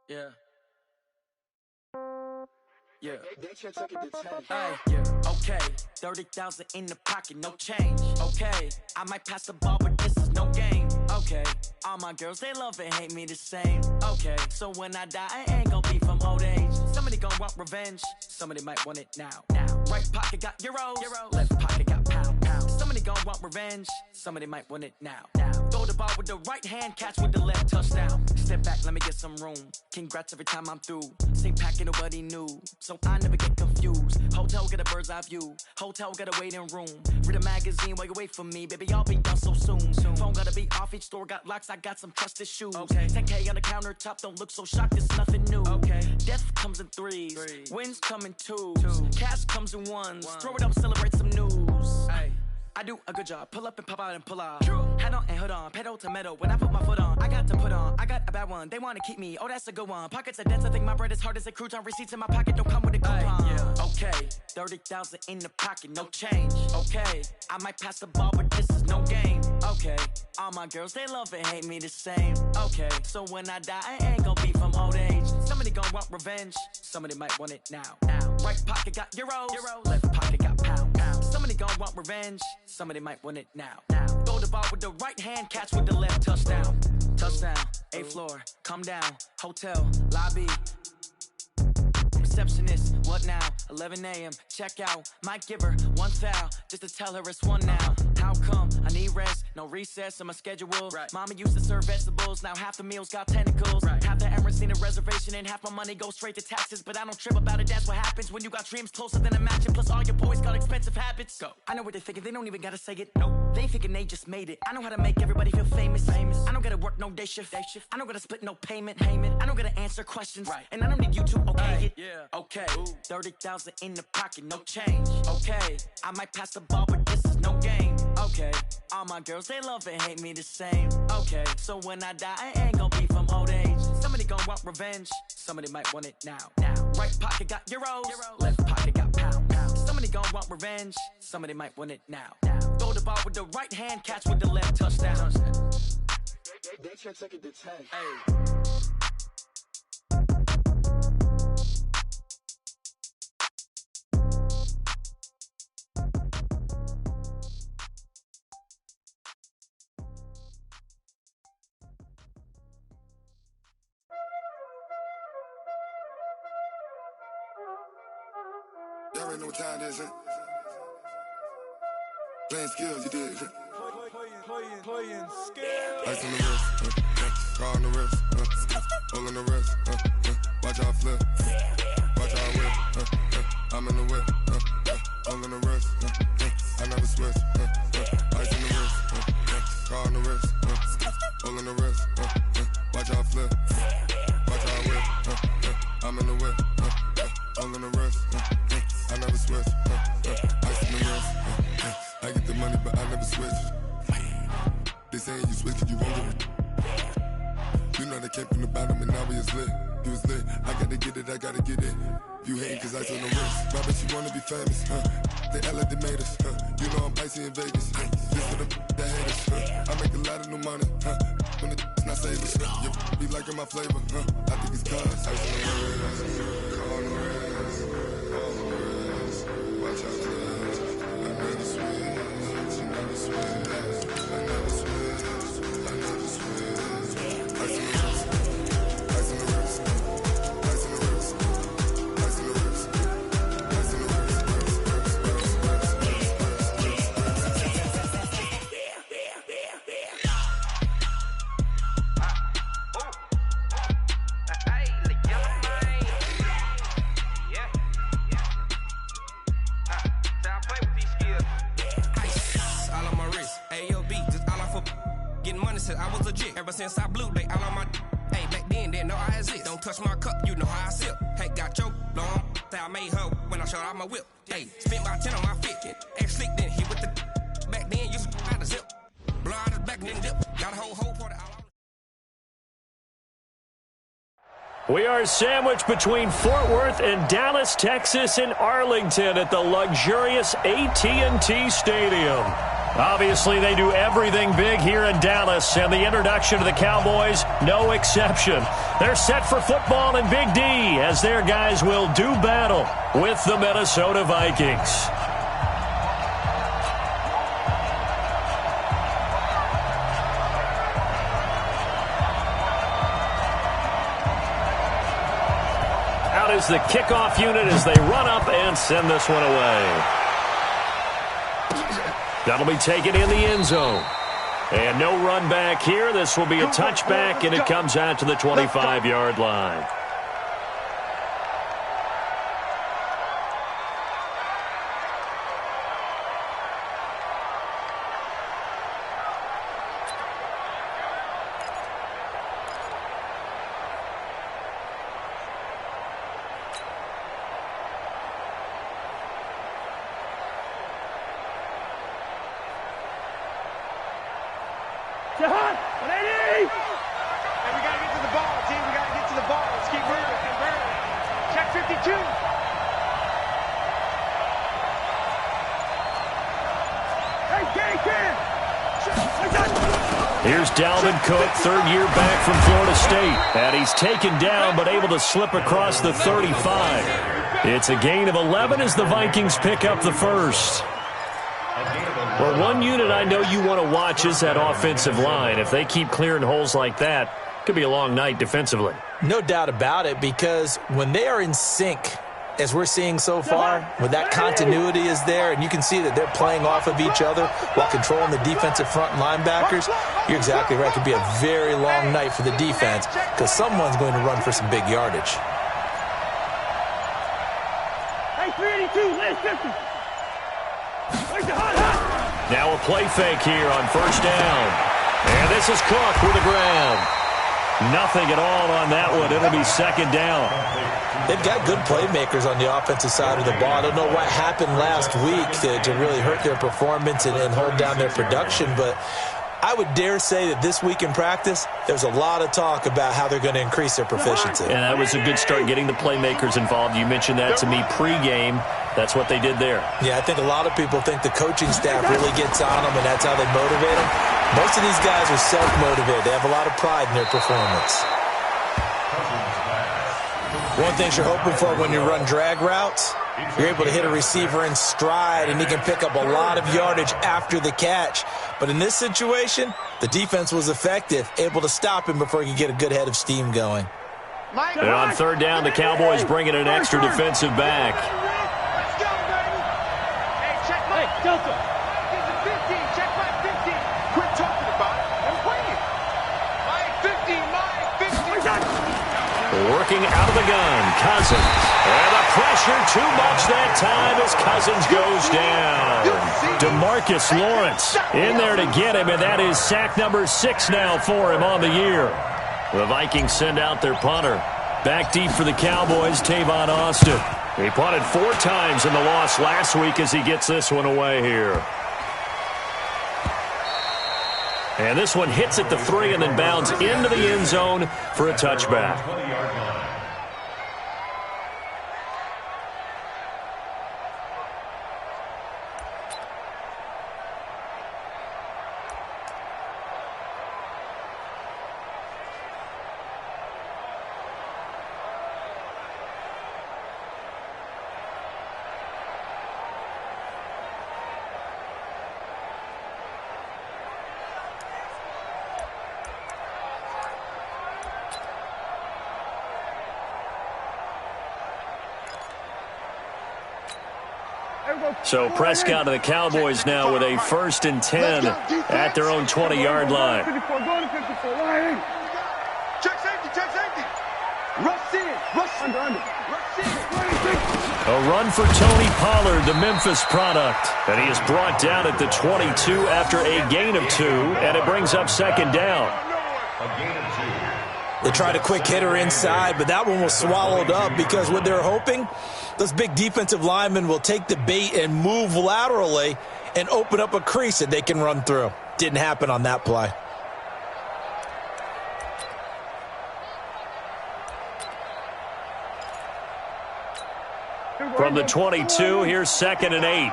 Yeah. Yeah. Okay. 30,000 in the pocket, no change. Okay. I might pass the ball, but this is no game. Okay. All my girls, they love and hate me the same. Okay. So when I die, I ain't gonna be from old age. Somebody gonna want revenge. Somebody might want it now. Right pocket got euros. Left pocket got pound. Somebody gonna want revenge. Somebody might want it now. Throw the ball with the right hand, catch with the left, touchdown. Step back, let me get some room. Congrats every time I'm through. Same packet, nobody knew, so I never get confused. Hotel got a bird's eye view. Hotel got a waiting room. Read a magazine while you wait for me, baby. I'll be done so soon. Phone gotta be off, each store got locks. I got some trusted shoes. 10K on the countertop, don't look so shocked. It's nothing new. Death comes in threes. Wins come in twos. Cash comes in ones. Throw it up, celebrate some news. I do a good job. Pull up and pop out and pull off. Head on and hood on. Pedal to metal. When I put my foot on, I got to put on. I got a bad one. They want to keep me. Oh, that's a good one. Pockets are dense. I think my bread is hard as a crouton. Receipts in my pocket don't come with a coupon. Okay. 30,000 in the pocket. No change. Okay. I might pass the ball, but this is no game. Okay. All my girls, they love and hate me the same. Okay. So when I die, I ain't gonna be from old age. Somebody gonna want revenge. Somebody might want it now. Right pocket got euros. Left pocket got pound. Somebody gonna want revenge. Somebody might want it now. Throw the ball with the right hand, catch with the left, touchdown. Touchdown, 8th floor, come down. Hotel, lobby. Receptionist, what now? 11 a.m., check out. Might give her one foul, just to tell her it's one now. How come? I need rest, no recess in my schedule. Mama used to serve vegetables, now half the meals got tentacles. Half the Emirates need a reservation and half my money goes straight to taxes. But I don't trip about it, that's what happens when you got dreams closer than a match. And plus all your boys got expensive habits. Go. I know what they're thinking, they don't even gotta say it. Nope. They ain't thinking they just made it. I know how to make everybody feel famous. I don't gotta work no day shift. I don't gotta split no payment. I don't gotta answer questions. And I don't need you to okay it. Okay, 30,000 in the pocket, no change. Okay, I might pass the ball, but this is no game. Okay, all my girls, they love and hate me the same. Okay, so when I die, I ain't gonna be from old age. Somebody gonna want revenge. Somebody might want it now. Right pocket got euros. Left pocket got pound. Somebody gonna want revenge. Somebody might want it now. Throw the ball with the right hand, catch with the left, touchdown. They should take it to 10. Y'all already know what time it is, huh? Playing skills, you did. Playing skills. Ice on the wrist, car on the wrist, hole on the wrist, watch out flip, watch out whip, I'm in the whip, hole on the wrist, I never switch, ice on the wrist, car on the wrist, hole on the wrist, watch out flip, watch out whip, I'm in the whip, hole on the wrist, I never switch, ice on the wrist, I get the money but I never switch. They saying you switch cause you won't get it. You know they came from the bottom and now we is lit. You was lit, I gotta get it, I gotta get it. You hating cause ice on the wrist. Why bet you wanna be famous, They act like they made us, You know I'm icy in Vegas, This for the that hate us, I make a lot of new money, When it's not savers, You be liking my flavor, I think it's cause ice on the wrist, car on the wrist, all on the wrist, watch out for this. I never switch, you never switch, I never switch, I never switch. Ice on the wrist, ice on the wrist, ice on the wrist, ice on the wrist, ice on the wrist, Said I was legit ever since I blew. They all on my hey back then didn't know I exist. Don't touch my cup, you know how I sip. Hey, got your long. Say I made her when I showed out my whip. Hey, spent my 10 on my fit. Ex slick then he with the back then used to out the zip. Blow out his back and then dip. Got a whole for the all. We are sandwiched between Fort Worth and Dallas, Texas, and Arlington at the luxurious AT&T Stadium. Obviously, they do everything big here in Dallas, and the introduction to the Cowboys, no exception. They're set for football in Big D as their guys will do battle with the Minnesota Vikings. Out is the kickoff unit as they run up and send this one away. That'll be taken in the end zone. And no run back here. This will be a touchback, and it comes out to the 25-yard line. Here's Dalvin Cook, third year back from Florida State. And he's taken down but able to slip across the 35. It's a gain of 11 as the Vikings pick up the first. Well, one unit I know you want to watch is that offensive line. If they keep clearing holes like that, it could be a long night defensively. No doubt about it, because when they are in sync, as we're seeing so far, when that continuity is there and you can see that they're playing off of each other while controlling the defensive front linebackers, you're exactly right. It could be a very long night for the defense because someone's going to run for some big yardage. Hey, 382, last 50. Now a play fake here on first down. And this is Cook with the grab. Nothing at all on that one. It'll be second down. They've got good playmakers on the offensive side of the ball. I don't know what happened last week to really hurt their performance and hold down their production, but I would dare say that this week in practice, there's a lot of talk about how they're going to increase their proficiency. And that was a good start, getting the playmakers involved. You mentioned that to me pregame. That's what they did there. Yeah, I think a lot of people think the coaching staff really gets on them, and that's how they motivate them. Most of these guys are self-motivated. They have a lot of pride in their performance. One thing you're hoping for when you run drag routes, you're able to hit a receiver in stride, and he can pick up a lot of yardage after the catch. But in this situation, the defense was effective, able to stop him before he could get a good head of steam going. And on third down, the Cowboys bring in an extra defensive back. Let's go, baby. Hey, check Mike. Delta. This is 15. Check Mike 15. Quit talking about it and win it. Mike 15. Mike 15. Working out of the gun, Cousins. And the pressure too much that time as Cousins goes down. DeMarcus Lawrence in there to get him, and that is sack number 6 now for him on the year. The Vikings send out their punter. Back deep for the Cowboys, Tavon Austin. He punted 4 times in the loss last week as he gets this one away here. And this one hits at the 3 and then bounds into the end zone for a touchback. So Prescott and the Cowboys now with a 1st and 10 at their own 20-yard line. Check safety. Check safety. Rush in. Rush under. Rush in. A run for Tony Pollard, the Memphis product. And he is brought down at the 22 after a gain of 2, and it brings up second down. They tried a quick hitter inside, but that one was swallowed up because what they're hoping, those big defensive linemen will take the bait and move laterally and open up a crease that they can run through. Didn't happen on that play. From the 22, here's 2nd and 8. Hey,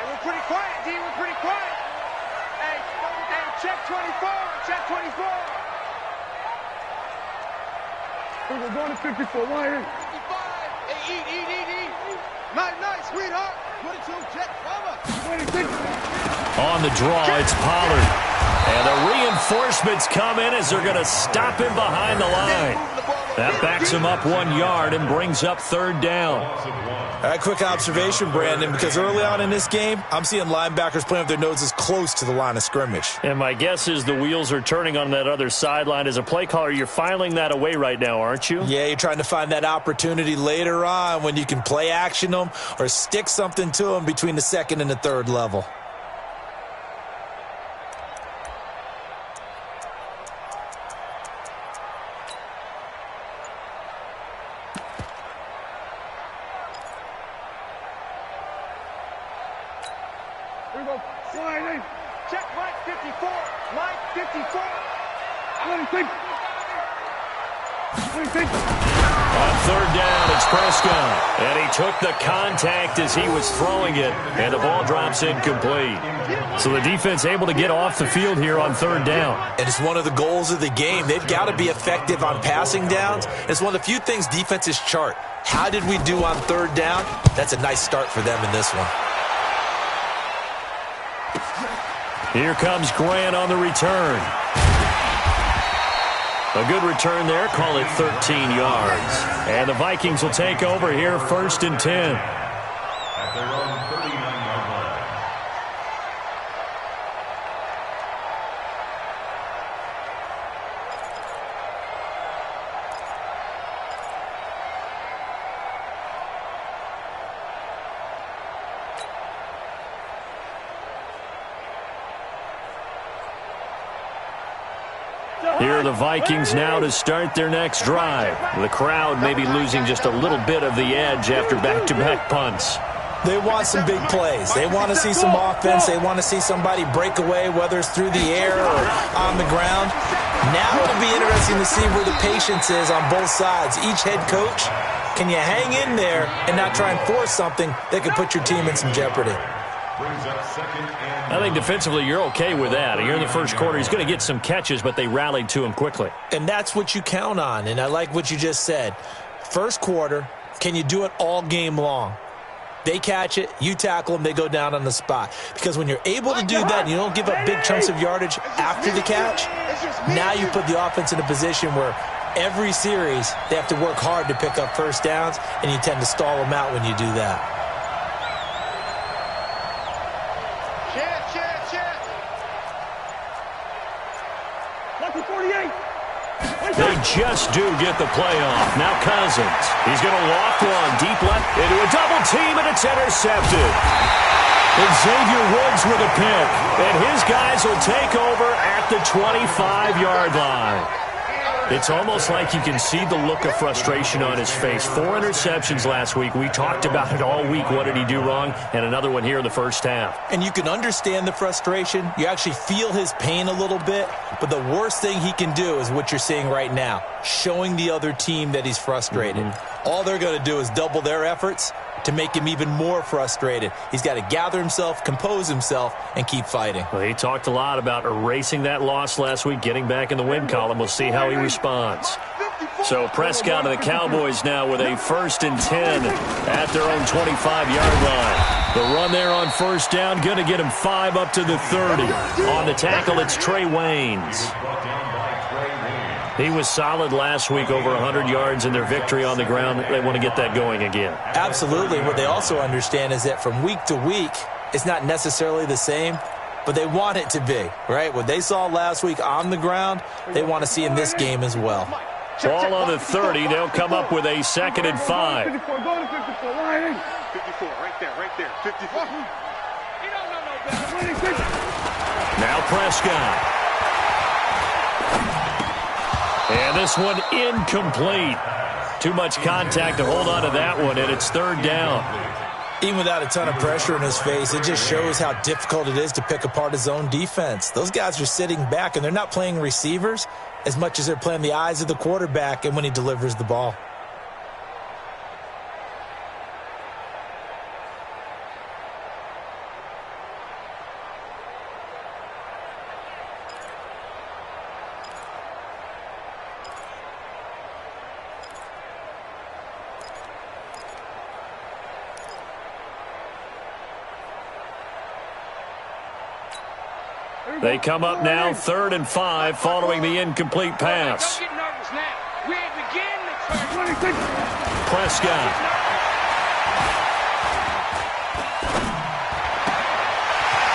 we're pretty quiet, D. We're pretty quiet. 24. Check 24. We're going to 54. Why? 55. Hey, eat. Night, sweetheart. 22, check, cover. 26. On the draw, it's Pollard. And the reinforcements come in as they're going to stop him behind the line. That backs him up 1 yard and brings up third down. All right, quick observation, Brandon, because early on in this game, I'm seeing linebackers playing with their noses close to the line of scrimmage. And my guess is the wheels are turning on that other sideline. As a play caller, you're filing that away right now, aren't you? Yeah, you're trying to find that opportunity later on when you can play action them or stick something to them between the second and the third level. Here we go. Why? Check Mike 54. Mike 54. 26. 26. On third down, it's Prescott. And he took the contact as he was throwing it, and the ball drops incomplete. So the defense able to get off the field here on third down. And it's one of the goals of the game. They've got to be effective on passing downs. It's one of the few things defenses chart. How did we do on third down? That's a nice start for them in this one. Here comes Grant on the return. A good return there. Call it 13 yards. And the Vikings will take over here, 1st and 10. At their own 39-yard line. Here are the Vikings now to start their next drive. The crowd may be losing just a little bit of the edge after back-to-back punts. They want some big plays. They want to see some offense. They want to see somebody break away, whether it's through the air or on the ground. Now it'll be interesting to see where the patience is on both sides. Each head coach, can you hang in there and not try and force something that could put your team in some jeopardy? Brings up second and... I think defensively you're okay with that. Here in the first quarter, he's going to get some catches, but they rallied to him quickly. And that's what you count on, and I like what you just said. First quarter, can you do it all game long? They catch it, you tackle them, they go down on the spot. Because when you're able to do that and you don't give up big chunks of yardage after the catch, now you put the offense in a position where every series they have to work hard to pick up first downs, and you tend to stall them out when you do that. They just do get the play off. Now Cousins. He's going to loft one deep left into a double team, and it's intercepted. And Xavier Woods with a pick. And his guys will take over at the 25-yard line. It's almost like you can see the look of frustration on his face. 4 interceptions last week. We talked about it all week. What did he do wrong? And another one here in the first half. And you can understand the frustration. You actually feel his pain a little bit. But the worst thing he can do is what you're seeing right now, showing the other team that he's frustrated. All they're going to do is double their efforts to make him even more frustrated. He's got to gather himself, compose himself, and keep fighting. Well, he talked a lot about erasing that loss last week, getting back in the win column. We'll see how he responds. So Prescott and the Cowboys now with a 1st and 10 at their own 25-yard line. The run there on first down, going to get him 5 up to the 30. On the tackle, it's Trey Waynes. He was solid last week, over 100 yards in their victory on the ground. They want to get that going again. Absolutely. What they also understand is that from week to week, it's not necessarily the same, but they want it to be, right? What they saw last week on the ground, they want to see in this game as well. Ball on the 30. They'll come up with a 2nd and 5. 54, go to 54. Why? 54, right there. 54. Now Prescott. And this one incomplete. Too much contact to hold on to that one, and it's 3rd down. Even without a ton of pressure in his face, it just shows how difficult it is to pick apart his own defense. Those guys are sitting back, and they're not playing receivers as much as they're playing the eyes of the quarterback and when he delivers the ball. They come up now 3rd and 5 following the incomplete pass. Don't get nervous now. We ain't beginning the third. Prescott.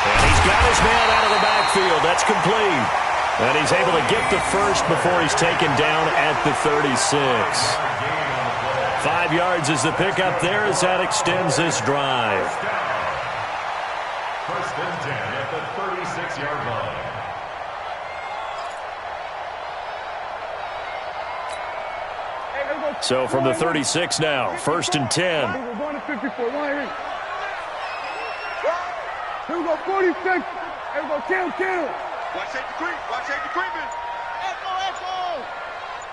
And he's got his man out of the backfield. That's complete. And he's able to get the first before he's taken down at the 36. 5 yards is the pickup there as that extends this drive. 1st and 10 at the 36-yard line. So from the 36 now, 1st and 10. We're going to 54. Here we go, 46. Here we go, kill. Watch safety creep. Watch safety creeping. Echo.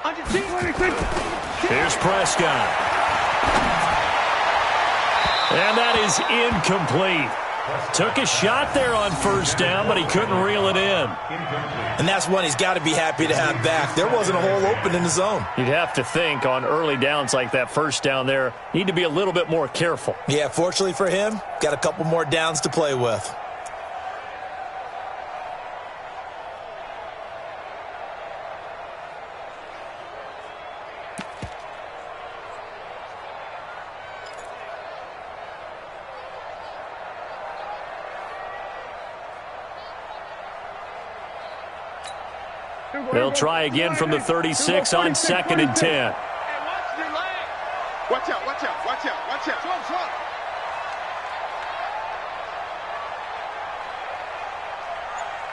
Under team. 26. Here's Prescott. And that is incomplete. Took a shot there on 1st down, but he couldn't reel it in. And that's one he's got to be happy to have back. There wasn't a hole open in the zone. You'd have to think on early downs like that 1st down there, need to be a little bit more careful. Yeah, fortunately for him, got a couple more downs to play with. They'll try again from the 36 on 2nd and 10. Watch out.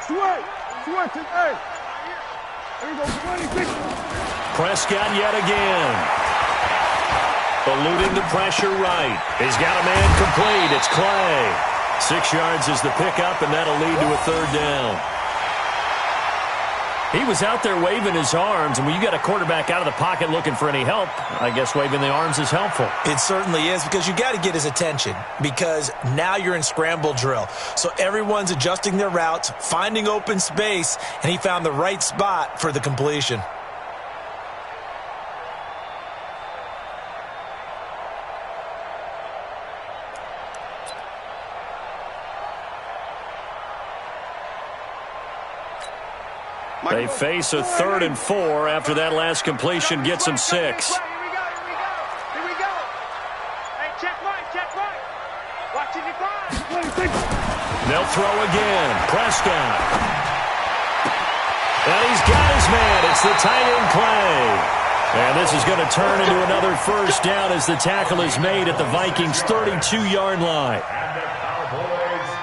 Switch. Hey. Here we go, 26. Prescott yet again. Eluding the pressure right. He's got a man complete. It's Clay. 6 yards is the pickup, and that'll lead to a 3rd down. He was out there waving his arms, and when you got a quarterback out of the pocket looking for any help, I guess waving the arms is helpful. It certainly is, because you got to get his attention, because now you're in scramble drill. So everyone's adjusting their routes, finding open space, and he found the right spot for the completion. They face a 3rd and 4 after that last completion gets them 6. Here we go. Hey, check right. Watching your grind. They'll throw again. Prescott. And he's got his man. It's the tight end Clay. And this is going to turn into another 1st down as the tackle is made at the Vikings' 32-yard line.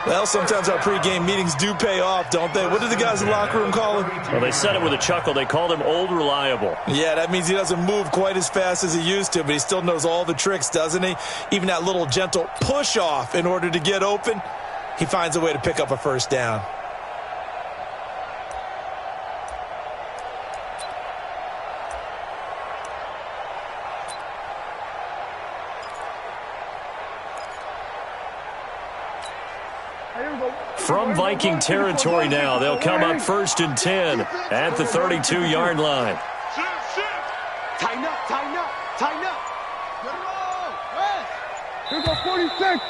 Well, sometimes our pregame meetings do pay off, don't they? What do the guys in the locker room call him? Well, they said it with a chuckle. They called him Old Reliable. Yeah, that means he doesn't move quite as fast as he used to, but he still knows all the tricks, doesn't he? Even that little gentle push-off in order to get open, he finds a way to pick up a 1st down. From Viking territory now, they'll come up 1st and 10 at the 32-yard line. Tighten up. Here we go, 46.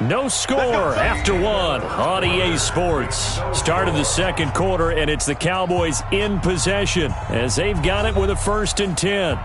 No score after 1 on EA Sports. Start of the 2nd quarter, and it's the Cowboys in possession as they've got it with a 1st and 10.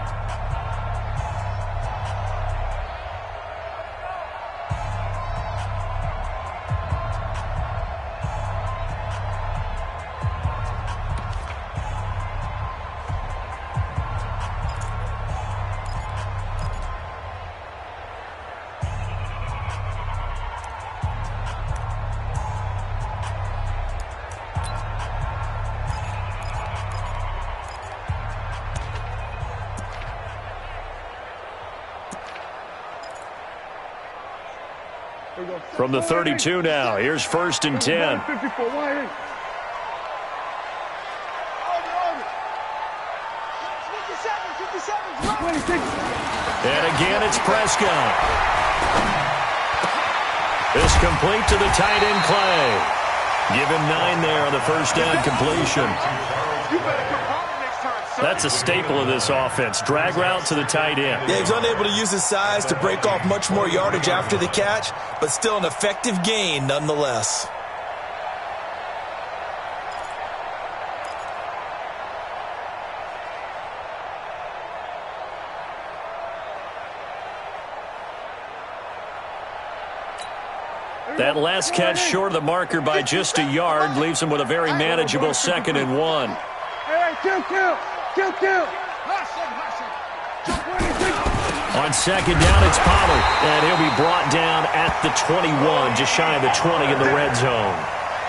From the 32 now, here's 1st and 10. 54, wide. And again, it's Prescott. It's complete to the tight end, Clay. Give him 9 there on the 1st down completion. That's a staple of this offense. Drag route to the tight end. Yeah, he's unable to use his size to break off much more yardage after the catch, but still an effective gain nonetheless. That last catch short of the marker by just a yard leaves him with a very manageable 2nd and 1. Hey, kill. On 2nd down, it's Pollard, and he'll be brought down at the 21, just shy of the 20 in the red zone.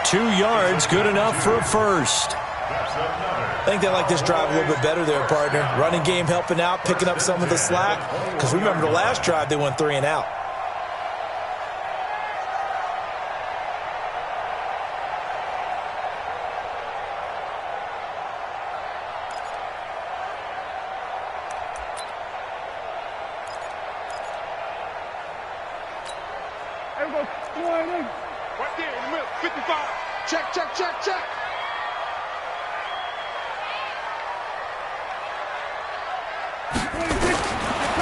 2 yards, good enough for a first. I think they like this drive a little bit better there, partner. Running game helping out, picking up some of the slack. Because remember the last drive, they went 3 and out. Right there in the middle, 55. Check.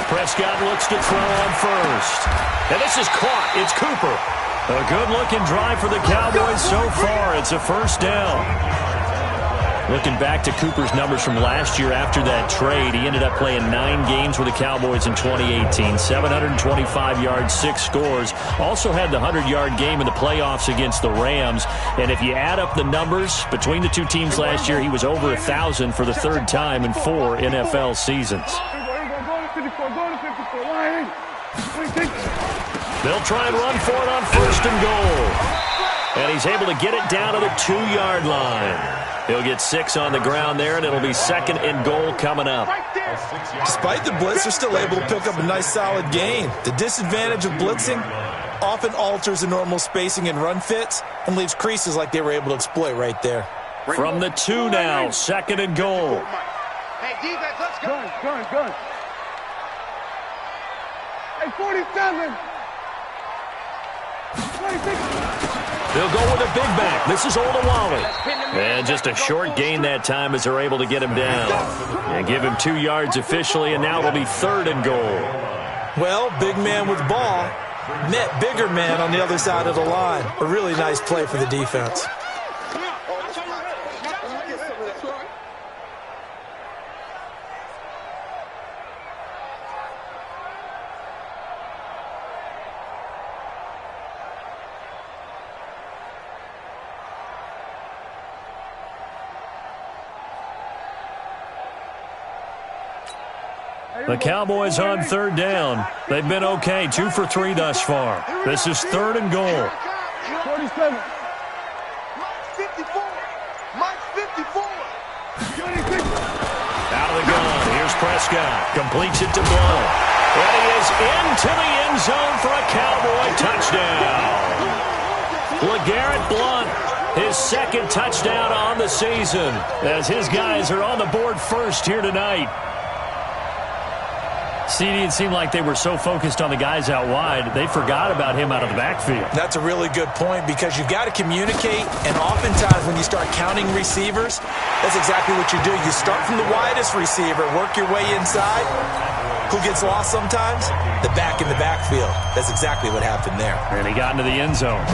Prescott looks to throw on first. And this is caught. It's Cooper. A good-looking drive for the Cowboys so far. It's a first down. Looking back to Cooper's numbers from last year after that trade, he ended up playing 9 games with the Cowboys in 2018. 725 yards, 6 scores. Also had the 100-yard game in the playoffs against the Rams. And if you add up the numbers between the two teams last year, he was over 1,000 for the 3rd time in 4 NFL seasons. They'll try and run for it on 1st and goal. And he's able to get it down to the 2-yard line. He'll get 6 on the ground there, and it'll be 2nd and goal coming up. Despite the blitz, they're still able to pick up a nice solid gain. The disadvantage of blitzing often alters the normal spacing and run fits and leaves creases like they were able to exploit right there. From the 2 now, 2nd and goal. Hey, defense, let's go. Gun. Hey, 47. 26. They'll go with a big back. This is Olawale. And just a short gain that time as they're able to get him down. And give him 2 yards officially, and now it'll be 3rd and goal. Well, big man with ball met bigger man on the other side of the line. A really nice play for the defense. The Cowboys on 3rd down. They've been okay, 2 for 3 thus far. This is 3rd and goal. 47. Mike 54. 26. Out of the gun. Here's Prescott. Completes it to Blount. And he is into the end zone for a Cowboy touchdown. LeGarrette Blount, his 2nd touchdown on the season, as his guys are on the board first here tonight. CD, it seemed like they were so focused on the guys out wide, they forgot about him out of the backfield. That's a really good point because you've got to communicate, and oftentimes when you start counting receivers, that's exactly what you do. You start from the widest receiver, work your way inside. Who gets lost sometimes? The back in the backfield. That's exactly what happened there. And he got into the end zone.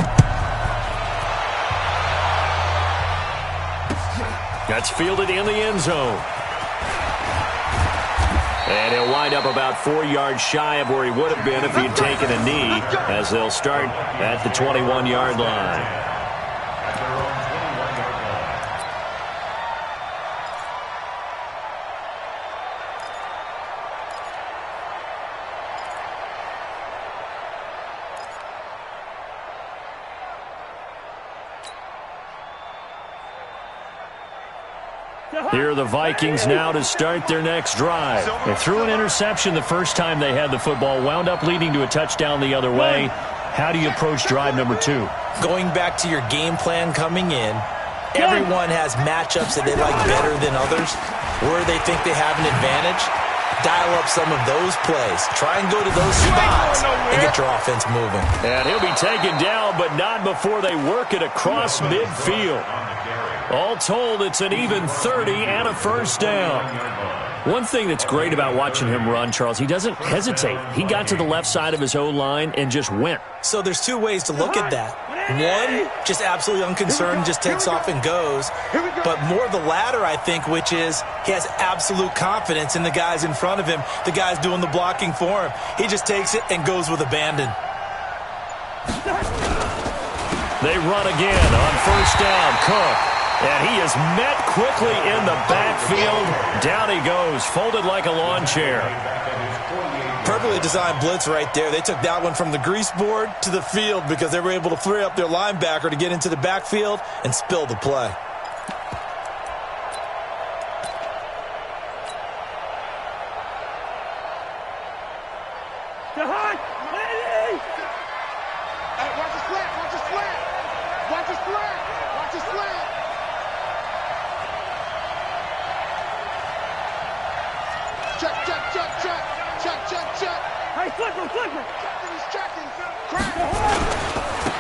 That's fielded in the end zone. And he'll wind up about 4 yards shy of where he would have been if he'd taken a knee, as they'll start at the 21-yard line. Here are the Vikings now to start their next drive. They threw an interception the first time they had the football, wound up leading to a touchdown the other way. How do you approach drive number 2? Going back to your game plan coming in, everyone has matchups that they like better than others, where they think they have an advantage. Dial up some of those plays. Try and go to those spots and get your offense moving. And he'll be taken down, but not before they work it across midfield. All told, it's an even 30 and a first down. One thing that's great about watching him run, Charles, he doesn't hesitate. He got to the left side of his O-line and just went. So there's 2 ways to look at that. One, just absolutely unconcerned, just takes off and goes. But more the latter, I think, which is he has absolute confidence in the guys in front of him, the guys doing the blocking for him. He just takes it and goes with abandon. They run again on first down. Cook. And he is met quickly in the backfield. Down he goes, folded like a lawn chair. Perfectly designed blitz right there. They took that one from the grease board to the field because they were able to free up their linebacker to get into the backfield and spill the play.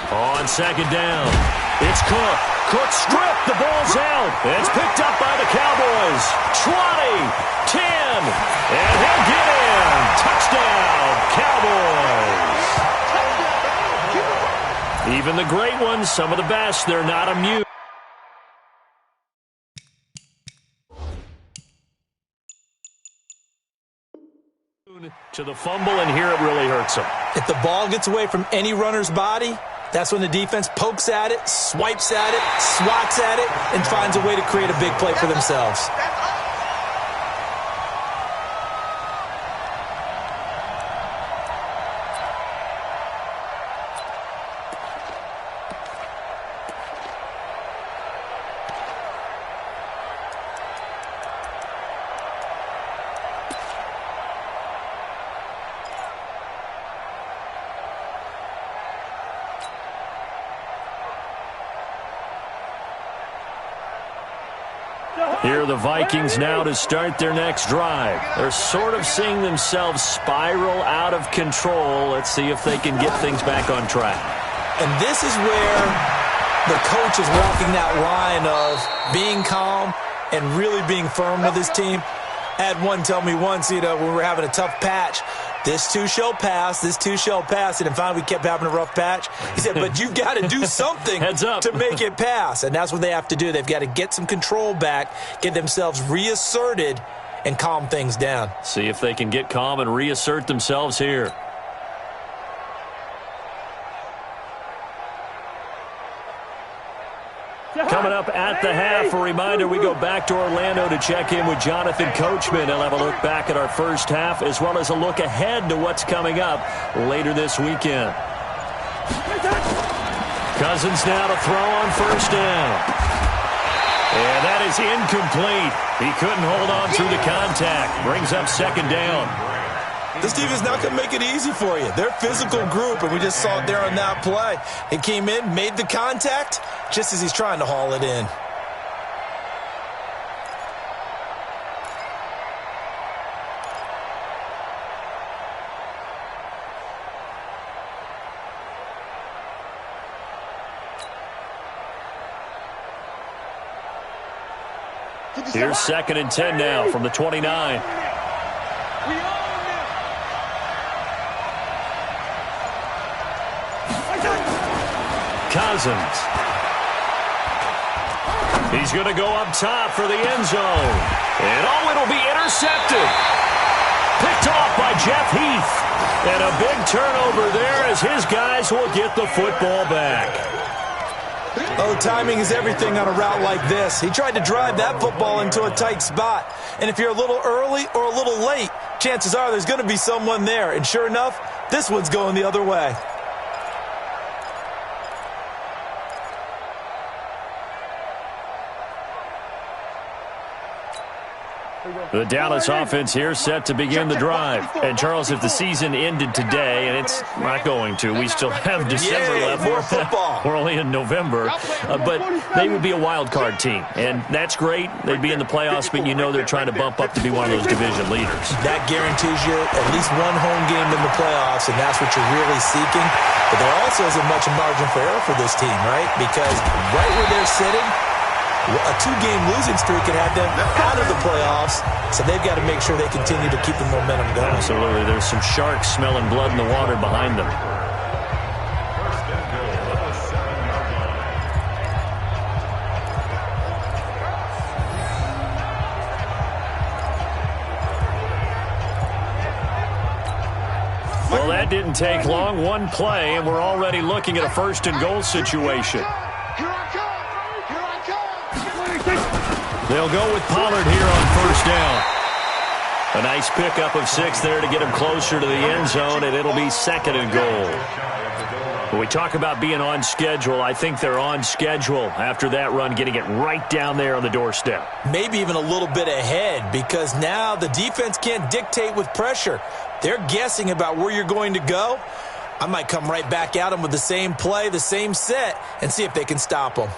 On second down, it's Cook. Cook stripped. The ball's out. It's picked up by the Cowboys. 20, 10, and he'll get in. Touchdown, Cowboys. Even the great ones, some of the best, they're not immune. To the fumble, and here it really hurts him. If the ball gets away from any runner's body, that's when the defense pokes at it, swipes at it, swats at it, and finds a way to create a big play for themselves. Here are the Vikings now to start their next drive. They're sort of seeing themselves spiral out of control. Let's see if they can get things back on track. And this is where the coach is walking that line of being calm and really being firm with his team. I had one tell me once, when we were having a tough patch, this too shall pass, this too shall pass. And finally we kept having a rough patch. He said, but you've got to do something to make it pass. And that's what they have to do. They've got to get some control back, get themselves reasserted, and calm things down. See if they can get calm and reassert themselves here. Coming up at the half, a reminder, we go back to Orlando to check in with Jonathan Coachman. He'll have a look back at our first half as well as a look ahead to what's coming up later this weekend. Cousins now to throw on first down. And that is incomplete. He couldn't hold on through the contact. Brings up second down. This team is not going to make it easy for you. They're a physical group, and we just saw it there on that play. He came in, made the contact, just as he's trying to haul it in. Here's 2nd and 10 now from the 29. Cousins. He's going to go up top for the end zone. And it'll be intercepted. Picked off by Jeff Heath. And a big turnover there as his guys will get the football back. Oh, timing is everything on a route like this. He tried to drive that football into a tight spot. And if you're a little early or a little late, chances are there's going to be someone there. And sure enough, this one's going the other way. The Dallas offense here set to begin the drive. And, Charles, if the season ended today, and it's not going to, we still have December left. More football. We're only in November. But they would be a wild card team. And that's great. They'd be in the playoffs, but you know they're trying to bump up to be one of those division leaders. That guarantees you at least one home game in the playoffs, and that's what you're really seeking. But there also isn't much margin for error for this team, right? Because right where they're sitting, a 2-game losing streak can have them out of the playoffs, so they've got to make sure they continue to keep the momentum going. Absolutely. There's some sharks smelling blood in the water behind them. Well, that didn't take long. One play, and we're already looking at a first-and-goal situation. They'll go with Pollard here on first down. A nice pickup of 6 there to get him closer to the end zone, and it'll be second and goal. When we talk about being on schedule, I think they're on schedule after that run, getting it right down there on the doorstep. Maybe even a little bit ahead, because now the defense can't dictate with pressure. They're guessing about where you're going to go. I might come right back at them with the same play, the same set, and see if they can stop them.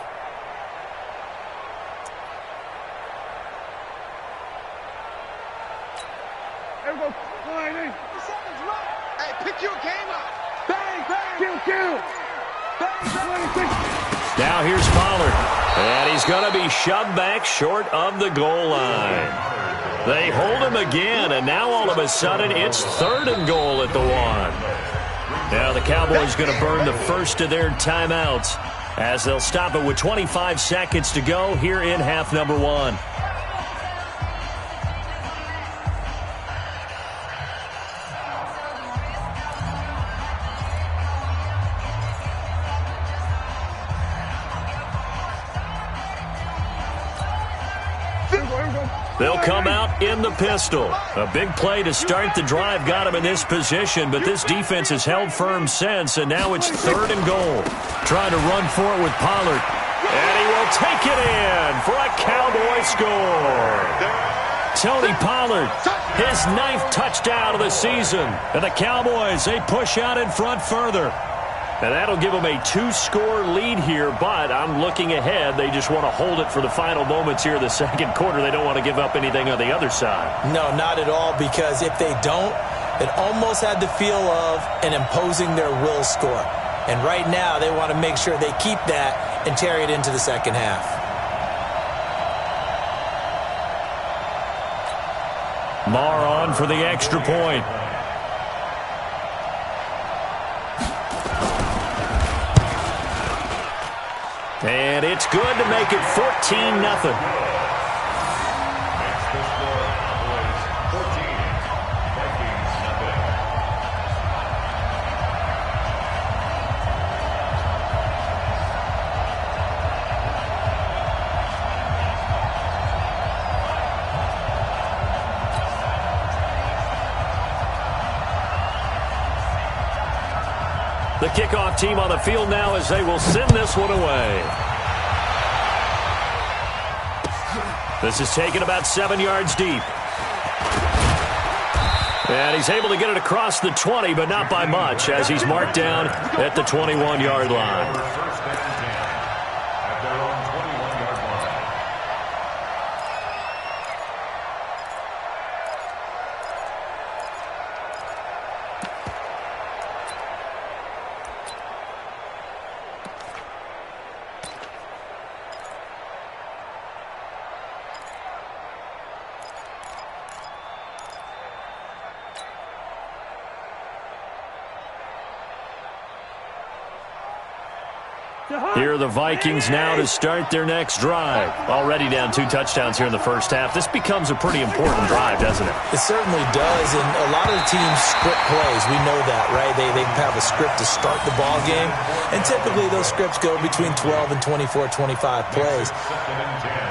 Hey, pick your game up. Bang, bang. Kill. Now here's Pollard. And he's going to be shoved back short of the goal line. They hold him again, and now all of a sudden it's third and goal at the 1. Now the Cowboys going to burn the first of their timeouts as they'll stop it with 25 seconds to go here in half number 1. They'll come out in the pistol. A big play to start the drive got him in this position, but this defense has held firm since, and now it's third and goal. Trying to run for it with Pollard. And he will take it in for a Cowboy score. Tony Pollard, his 9th touchdown of the season. And the Cowboys, they push out in front further. And that'll give them a 2-score lead here, but I'm looking ahead. They just want to hold it for the final moments here in the second quarter. They don't want to give up anything on the other side. No, not at all, because if they don't, it almost had the feel of an imposing their will score. And right now, they want to make sure they keep that and carry it into the second half. Marr on for the extra point. And it's good to make it 14-0. The kickoff team on the field now as they will send this one away. This is taken about 7 yards deep. And he's able to get it across the 20, but not by much, as he's marked down at the 21-yard line. Here are the Vikings now to start their next drive. Already down 2 touchdowns here in the first half. This becomes a pretty important drive, doesn't it? It certainly does, and a lot of the teams script plays. We know that, right? They have a script to start the ball game, and typically those scripts go between 12 and 24, 25 plays.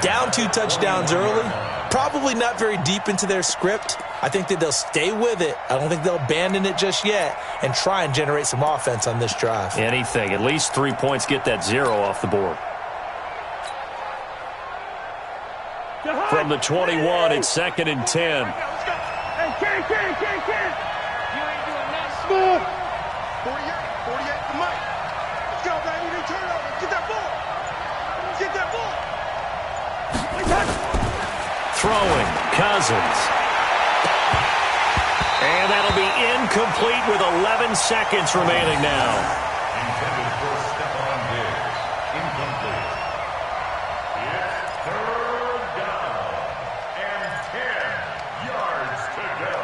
Down 2 touchdowns early, probably not very deep into their script. I think that they'll stay with it. I don't think they'll abandon it just yet and try and generate some offense on this drive. Anything. At least 3 points, get that 0 off the board. From the 21, it's 2nd and 10. Hey, Ken. You ain't doing nothing. 48 for Mike. Let's go, baby. New turnover. Get that ball. Get that ball. Throwing, Cousins. And that'll be incomplete with 11 seconds remaining now. Intended for Stephon Diggs. Incomplete. It's 3rd down and 10 yards to go.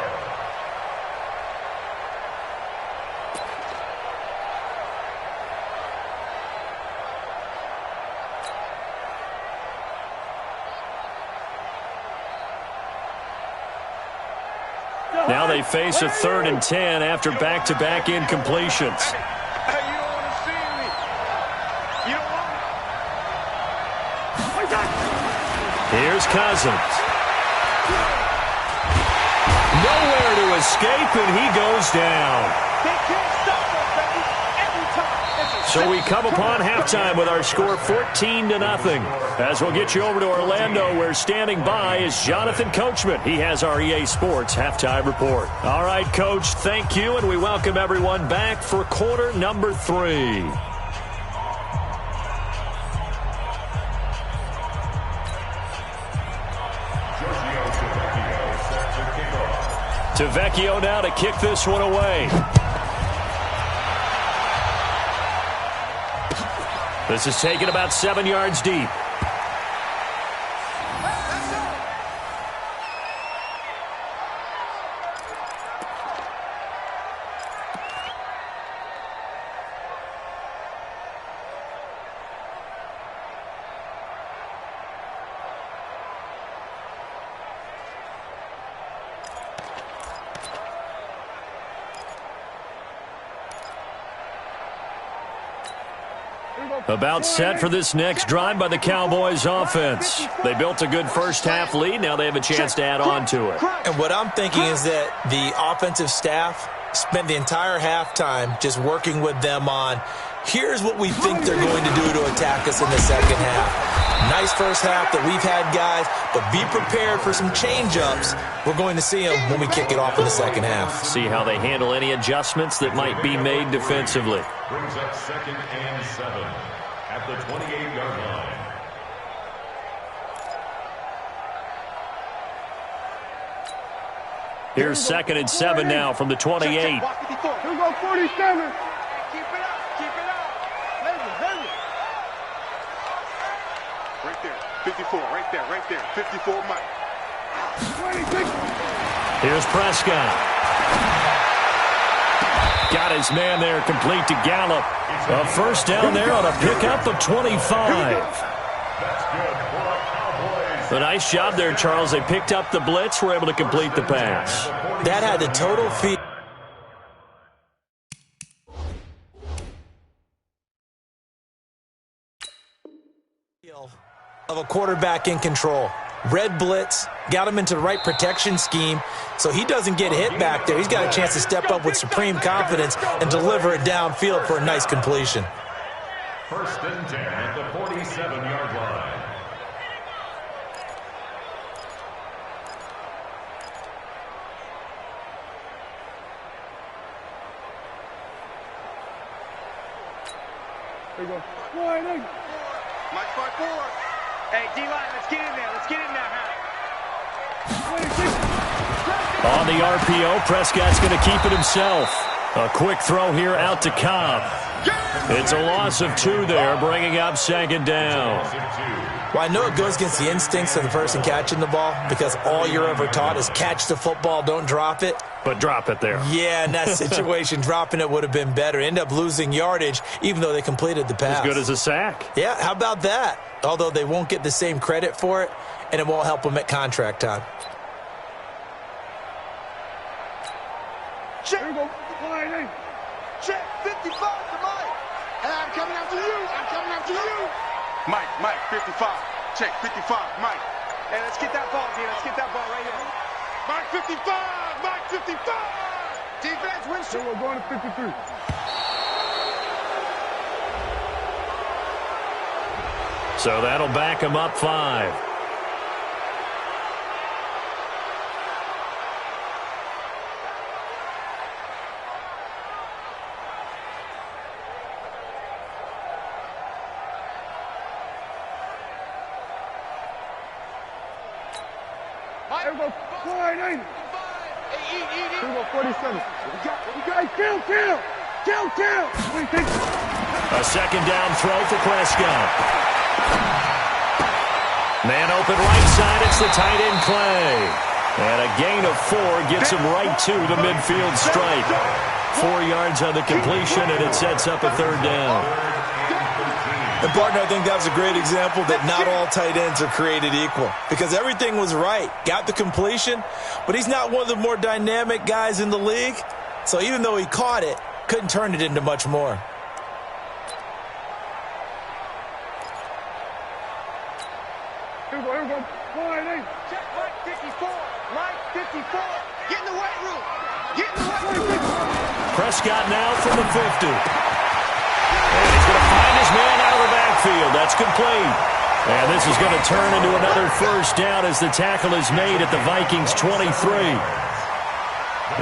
Now they face a 3rd and 10 after back-to-back incompletions. Hey, you don't want to see me. You don't want me. Here's Cousins. Nowhere to escape, and he goes down. They can't stop us, baby. Every time. So we come upon halftime with our score 14-0. As we'll get you over to Orlando, where standing by is Jonathan Coachman. He has our EA Sports halftime report. All right, Coach, thank you, and we welcome everyone back for quarter number 3. Tavecchio now to kick this one away. This is taken about 7 yards deep. About set for this next drive by the Cowboys offense. They built a good first-half lead. Now they have a chance to add on to it. And what I'm thinking is that the offensive staff spent the entire halftime just working with them on, here's what we think they're going to do to attack us in the second half. Nice first half that we've had, guys, but be prepared for some change-ups. We're going to see them when we kick it off in the second half. See how they handle any adjustments that might be made defensively. Brings up 2nd and 7 at the 28-yard line. Here's 2nd and 7 now from the 28. Here we go, 47. Keep it up. Keep it up. Laser. Right there. 54. Right there. 54, Mike. 26. Here's Prescott. Got his man there complete to Gallup. A first down there on a pickup of 25. That's good for the Cowboys. A nice job there, Charles. They picked up the blitz, were able to complete the pass. That had the total feel of a quarterback in control. Red blitz, got him into the right protection scheme, so he doesn't get hit back there. He's got a chance to step up with supreme confidence and deliver it downfield for a nice completion. 1st and 10 at the 47-yard line. There you go. Sliding. Mike 5-4. Hey, D-line, let's get in there. Let's get in there, huh? 26. On the RPO, Prescott's going to keep it himself. A quick throw here out to Cobb. It's a loss of 2 there, bringing up 2nd down. Well, I know it goes against the instincts of the person catching the ball because all you're ever taught is catch the football, don't drop it. But drop it there. Yeah, in that situation, dropping it would have been better. End up losing yardage, even though they completed the pass. As good as a sack. Yeah, how about that? Although they won't get the same credit for it, and it won't help them at contract time. Here we go. Sliding. Check 55 to Mike. Hey, I'm coming after you. Mike, 55. Check 55, Mike. Hey, let's get that ball, D. Let's get that ball right here. Mike 55. Defense wins. So we're going to 53. So that'll back him up 5. Here we go. Sliding. Here we go, 47. We got. Hey, kill. 26. A 2nd down throw for Prescott. Man open right side, it's the tight end Clay. And a gain of 4 gets him right to the midfield stripe. 4 yards on the completion, and it sets up a 3rd down. And, partner, I think that was a great example that not all tight ends are created equal because everything was right. Got the completion, but he's not one of the more dynamic guys in the league. So even though he caught it, couldn't turn it into much more. Here we go. Wide eight. Check Mike 54. Mike 54. Get in the weight room. Get in the weight room. Prescott now from the 50. And he's going to find his man out of the backfield. That's complete. And this is going to turn into another first down as the tackle is made at the Vikings 23.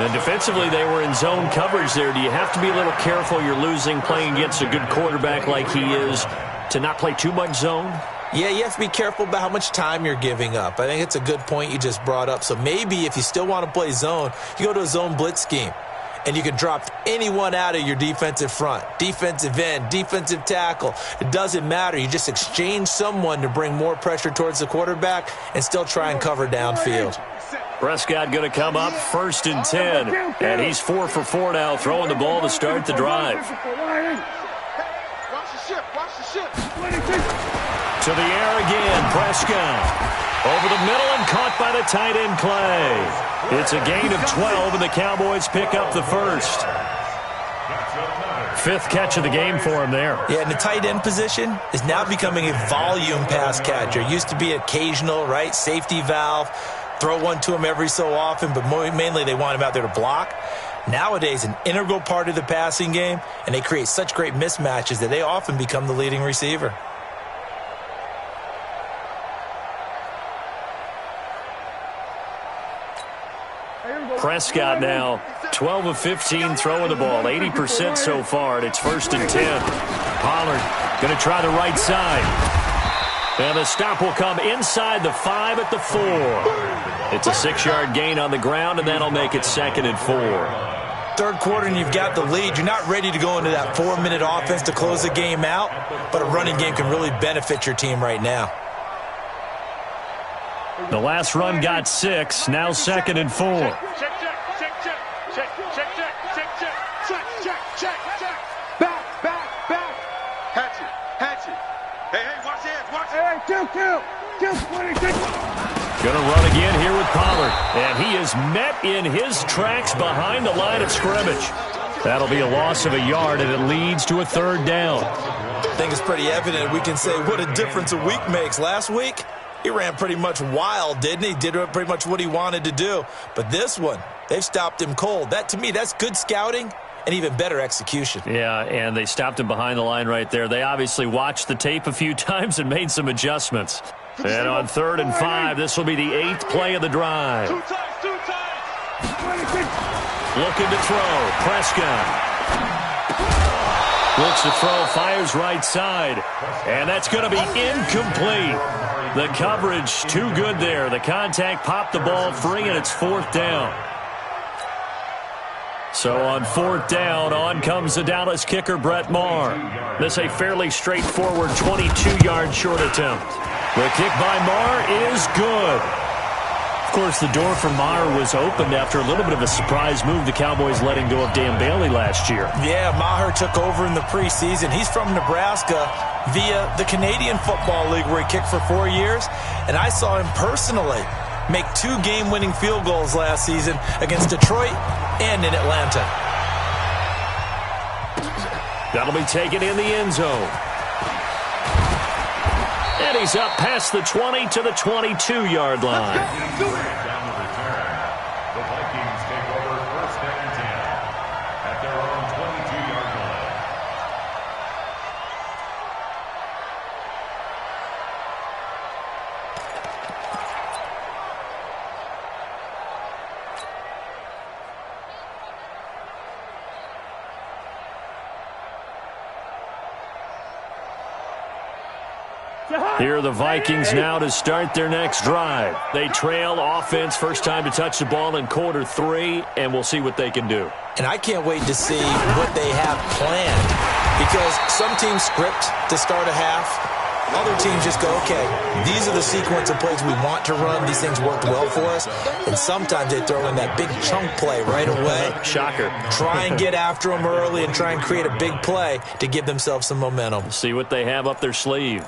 And defensively, they were in zone coverage there. Do you have to be a little careful? You're losing playing against a good quarterback like he is to not play too much zone? Yeah, you have to be careful about how much time you're giving up. I think it's a good point you just brought up. So maybe if you still want to play zone, you go to a zone blitz scheme. And you can drop anyone out of your defensive front, defensive end, defensive tackle. It doesn't matter. You just exchange someone to bring more pressure towards the quarterback and still try and cover downfield. Prescott going to come up 1st and 10. And he's 4 for 4 now, throwing the ball to start the drive. Watch the ship. Watch the ship. To the air again, Prescott. Over the middle and caught by the tight end Clay. It's a gain of 12, and the Cowboys pick up the first. 5th catch of the game for him there. Yeah, and the tight end position is now becoming a volume pass catcher. Used to be occasional, right, safety valve. Throw one to him every so often, but mainly they want him out there to block. Nowadays, an integral part of the passing game, and they create such great mismatches that they often become the leading receiver. Prescott now 12 of 15 throwing the ball, 80% so far, and it's 1st and 10. Pollard going to try the right side. And the stop will come inside the 5 at the 4. It's a 6-yard gain on the ground, and that'll make it 2nd and 4. 3rd quarter and you've got the lead. You're not ready to go into that 4-minute offense to close the game out, but a running game can really benefit your team right now. The last run got 6, now 2nd and 4. Check. Back. Hatch it. Hey, watch it. Kill. 26. Going to run again here with Pollard. And he is met in his tracks behind the line of scrimmage. That'll be a loss of a yard, and it leads to a 3rd down. I think it's pretty evident we can say what a difference a week makes. Last week, he ran pretty much wild, didn't he? Did pretty much what he wanted to do. But this one, they've stopped him cold. That, to me, that's good scouting and even better execution. Yeah, and they stopped him behind the line right there. They obviously watched the tape a few times and made some adjustments. And on 3rd and 5, this will be the 8th play of the drive. 2 times. Looking to throw. Prescott. Looks to throw, fires right side. And that's going to be incomplete. The coverage too good there. The contact popped the ball free, and it's 4th down. So on 4th down, on comes the Dallas kicker, Brett Maher. This a fairly straightforward 22-yard short attempt. The kick by Maher is good. Of course, the door for Maher was opened after a little bit of a surprise move. The Cowboys letting go of Dan Bailey last year. Yeah, Maher took over in the preseason. He's from Nebraska via the Canadian Football League, where he kicked for 4 years. And I saw him personally make 2 game-winning field goals last season against Detroit and in Atlanta. That'll be taken in the end zone. And he's up past the 20 to the 22-yard line. Down to return. The Vikings take over 1st and 10 at their own 22-yard line. Here are the Vikings now to start their next drive. They trail offense, first time to touch the ball in quarter 3, and we'll see what they can do. And I can't wait to see what they have planned, because some teams script to start a half, other teams just go, okay, these are the sequence of plays we want to run. These things worked well for us. And sometimes they throw in that big chunk play right away. Shocker. Try and get after them early and try and create a big play to give themselves some momentum. See what they have up their sleeve.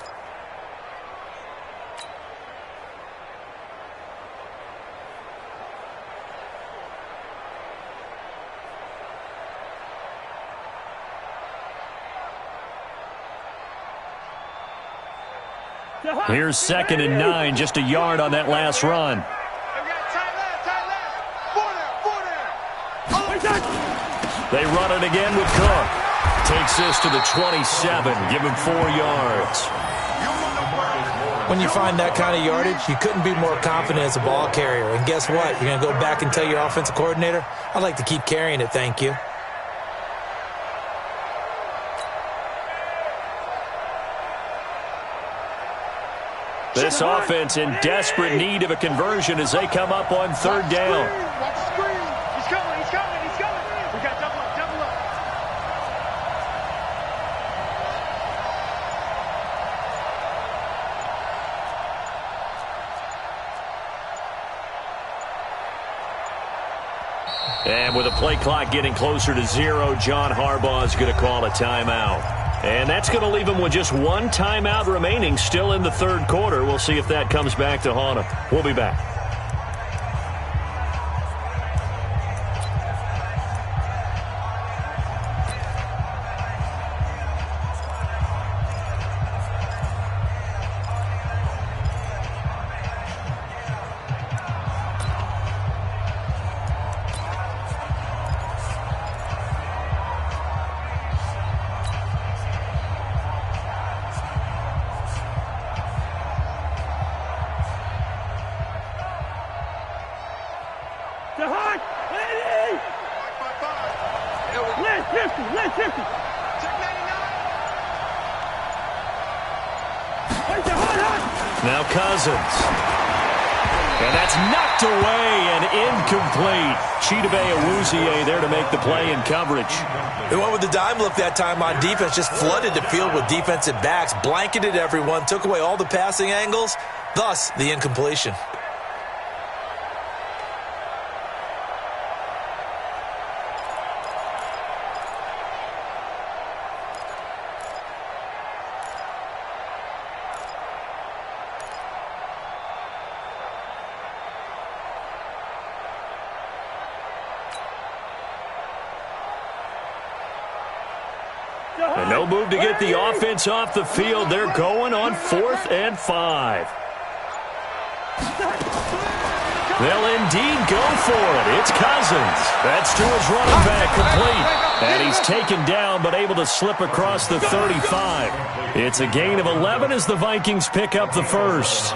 Here's 2nd and 9, just a yard on that last run. They run it again with Cook. Takes this to the 27, give him 4 yards. When you find that kind of yardage, you couldn't be more confident as a ball carrier. And guess what? You're going to go back and tell your offensive coordinator, I'd like to keep carrying it, thank you. This offense in desperate need of a conversion as they come up on 3rd down. Watch the screen. He's coming. We got double up. And with a play clock getting closer to 0, John Harbaugh is going to call a timeout. And that's going to leave him with just 1 timeout remaining still in the 3rd quarter. We'll see if that comes back to haunt him. We'll be back. Now Cousins. And that's knocked away and incomplete. Chidobe Awuzie there to make the play in coverage. They went with the dime look that time on defense, just flooded the field with defensive backs, blanketed everyone, took away all the passing angles, thus the incompletion. And no move to get the offense off the field. They're going on 4th and 5. They'll indeed go for it. It's Cousins. That's to his running back, complete. And he's taken down but able to slip across the 35. It's a gain of 11 as the Vikings pick up the first.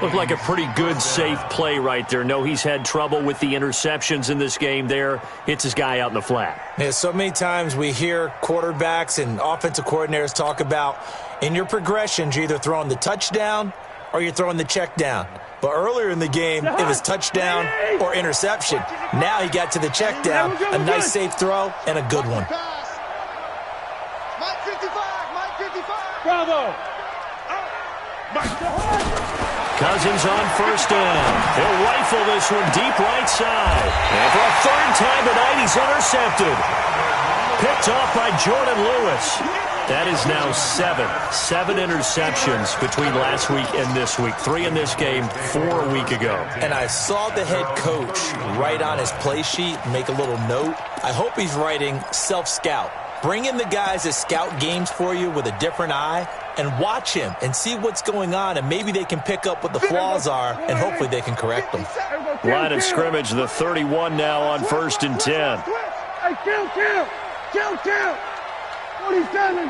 Looked like a pretty good, safe play right there. No, he's had trouble with the interceptions in this game there. Hits his guy out in the flat. Yeah, so many times we hear quarterbacks and offensive coordinators talk about in your progressions, you're either throwing the touchdown or you're throwing the check down. But earlier in the game, it was touchdown or interception. Now he got to the check down, a nice safe throw, and a good one. Mike 55. Bravo. Cousins on 1st down. He'll rifle this one deep right side. And for a 3rd time tonight, he's intercepted. Picked off by Jordan Lewis. That is now 7 interceptions between last week and this week. 3 in this game, 4 a week ago. And I saw the head coach write on his play sheet, make a little note. I hope he's writing self-scout. Bring in the guys that scout games for you with a different eye and watch him and see what's going on, and maybe they can pick up what the flaws are, and hopefully they can correct them. Line of scrimmage, the 31 now on 1st and 10. Hey, kill. 47.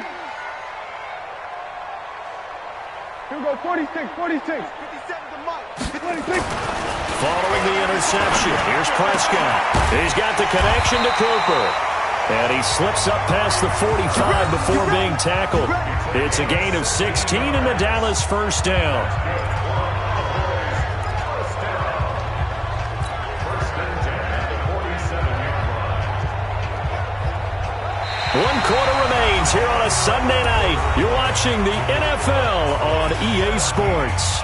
Here we go, 46. 57 to Mike. 26. Following the interception, here's Prescott. He's got the connection to Cooper. And he slips up past the 45 before being tackled. It's a gain of 16 in the Dallas 1st down. One quarter remains here on a Sunday night. You're watching the NFL on EA Sports.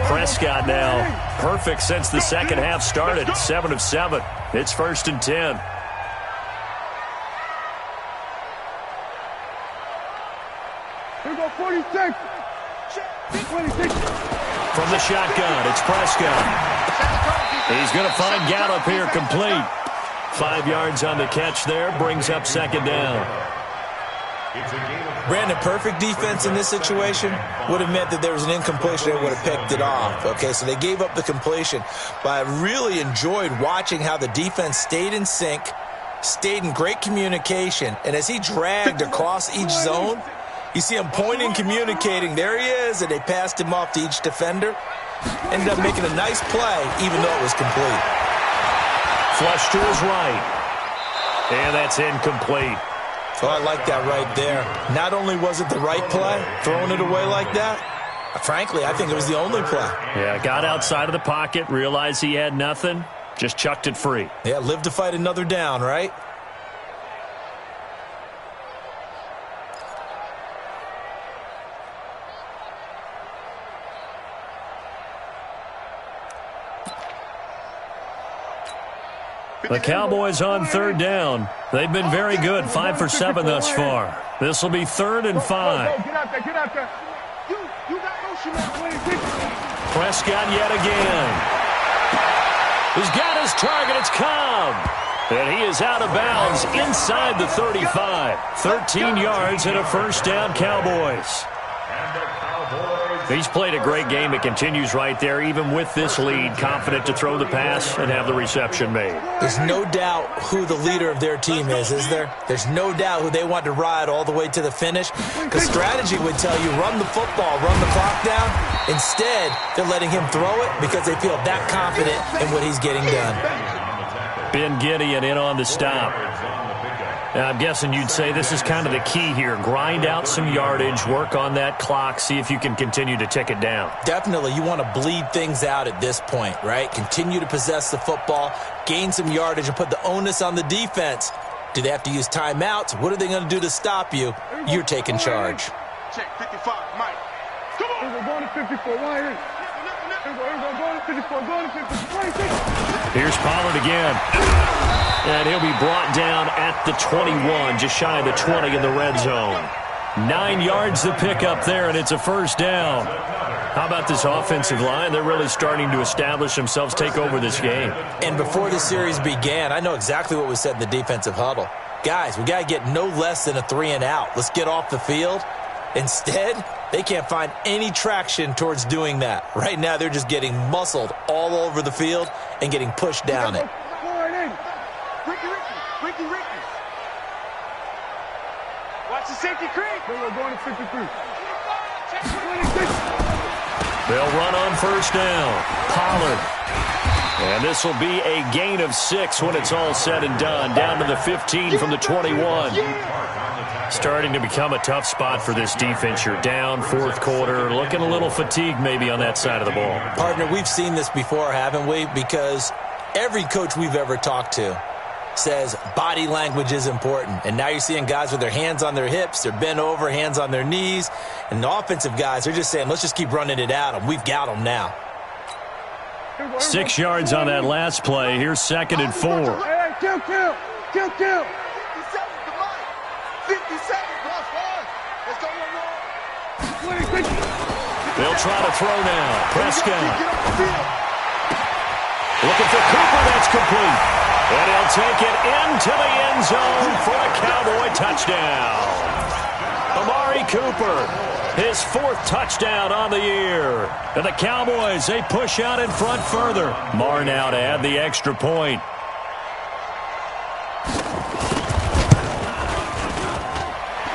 Prescott now perfect since the second half started. 7 of 7. It's 1st and 10. Here we go, 46. 26. From the shotgun, it's Prescott. He's going to find Gallup here complete. 5 yards on the catch there, brings up 2nd down. Brandon, perfect defense in this situation would have meant that there was an incompletion and would have picked it off. Okay, so they gave up the completion. But I really enjoyed watching how the defense stayed in sync, stayed in great communication, and as he dragged across each zone, you see him pointing, communicating. There he is, and they passed him off to each defender. Ended up making a nice play, even though it was complete. Flush to his right. And that's incomplete. Oh, I like that right there. Not only was it the right play, throwing it away like that, frankly, I think it was the only play. Yeah, got outside of the pocket, realized he had nothing, just chucked it free. Yeah, live to fight another down, right? The Cowboys on 3rd down. They've been very good, 5 for 7 thus far. This will be 3rd and 5. Get out there, get out there. You got motion now, 26. Prescott yet again. He's got his target. It's Cobb. And he is out of bounds inside the 35. 13 yards and a 1st down, Cowboys. He's played a great game. It continues right there, even with this lead, confident to throw the pass and have the reception made. There's no doubt who the leader of their team is there? There's no doubt who they want to ride all the way to the finish. Because strategy would tell you, run the football, run the clock down. Instead, they're letting him throw it because they feel that confident in what he's getting done. Ben Gideon in on the stop. Now, I'm guessing you'd say this is kind of the key here. Grind out some yardage, work on that clock, see if you can continue to tick it down. Definitely. You want to bleed things out at this point, right? Continue to possess the football, gain some yardage, and put the onus on the defense. Do they have to use timeouts? What are they going to do to stop you? You're taking charge. Check 55, Mike. Come on. We're going to 54. Why here? We're going to 54. Going to 54. 26. Here's Pollard again. And he'll be brought down at the 21, just shy of the 20 in the red zone. 9 yards to pick up there, and it's a 1st down. How about this offensive line? They're really starting to establish themselves, take over this game. And before the series began, I know exactly what was said in the defensive huddle. Guys, we got to get no less than a 3 and out. Let's get off the field. Instead, they can't find any traction towards doing that. Right now, they're just getting muscled all over the field and getting pushed down it. Ricky. Watch the safety creep. We're going to 53. 26. They'll run on 1st down. Pollard. And this will be a gain of 6 when it's all said and done. Down to the 15 from the 21. Starting to become a tough spot for this defense. You're down, 4th quarter, looking a little fatigued maybe on that side of the ball. Partner, we've seen this before, haven't we? Because every coach we've ever talked to says body language is important. And now you're seeing guys with their hands on their hips, they're bent over, hands on their knees. And the offensive guys, they're just saying, let's just keep running it at them. We've got them now. 6 yards on that last play. Here's 2nd and 4. Hey, kill. 57 to Mike. 57 plus 1. Let's go, one more. 26. They'll try to throw now. Prescott. Looking for Cooper. That's complete. And he'll take it into the end zone for a Cowboy touchdown. Amari Cooper, his 4th touchdown on the year. And the Cowboys, they push out in front further. Marr now to add the extra point.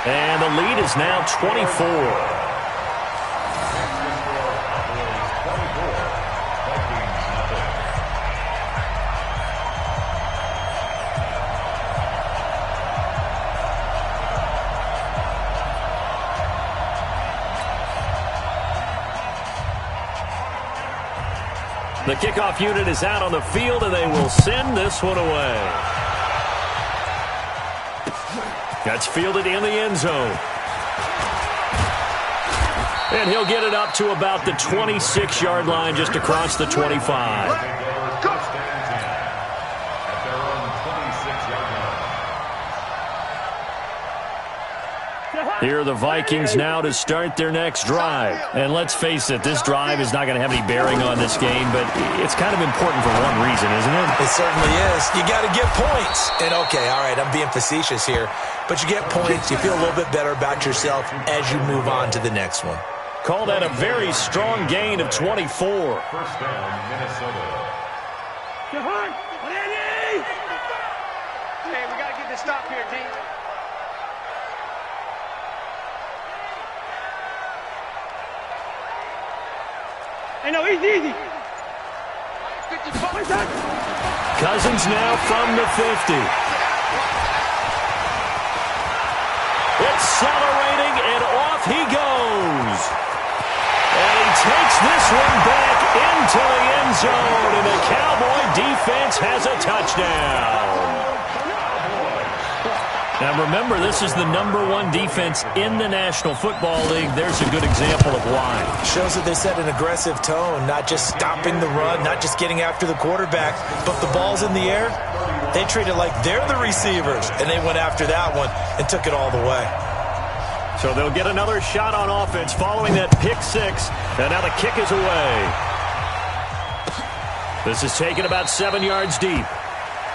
And the lead is now 24. The kickoff unit is out on the field, and they will send this one away. That's fielded in the end zone. And he'll get it up to about the 26-yard line, just across the 25. Here are the Vikings now to start their next drive. And let's face it, this drive is not going to have any bearing on this game, but it's kind of important for one reason, isn't it? It certainly is. You got to get points. And, okay, all right, I'm being facetious here, but you get points, you feel a little bit better about yourself as you move on to the next one. Call that a very strong gain of 24. First down, Minnesota. Hey, we got to get this stop here, D. Hey, no, easy. Cousins now from the 50. Accelerating, and off he goes. And he takes this one back into the end zone, and the Cowboy defense has a touchdown. Now remember, this is the #1 defense in the National Football League. There's a good example of why. Shows that they set an aggressive tone, not just stopping the run, not just getting after the quarterback, but the ball's in the air. They treat it like they're the receivers, and they went after that one and took it all the way. So they'll get another shot on offense following that pick six, and now the kick is away. This is taken about 7 yards deep.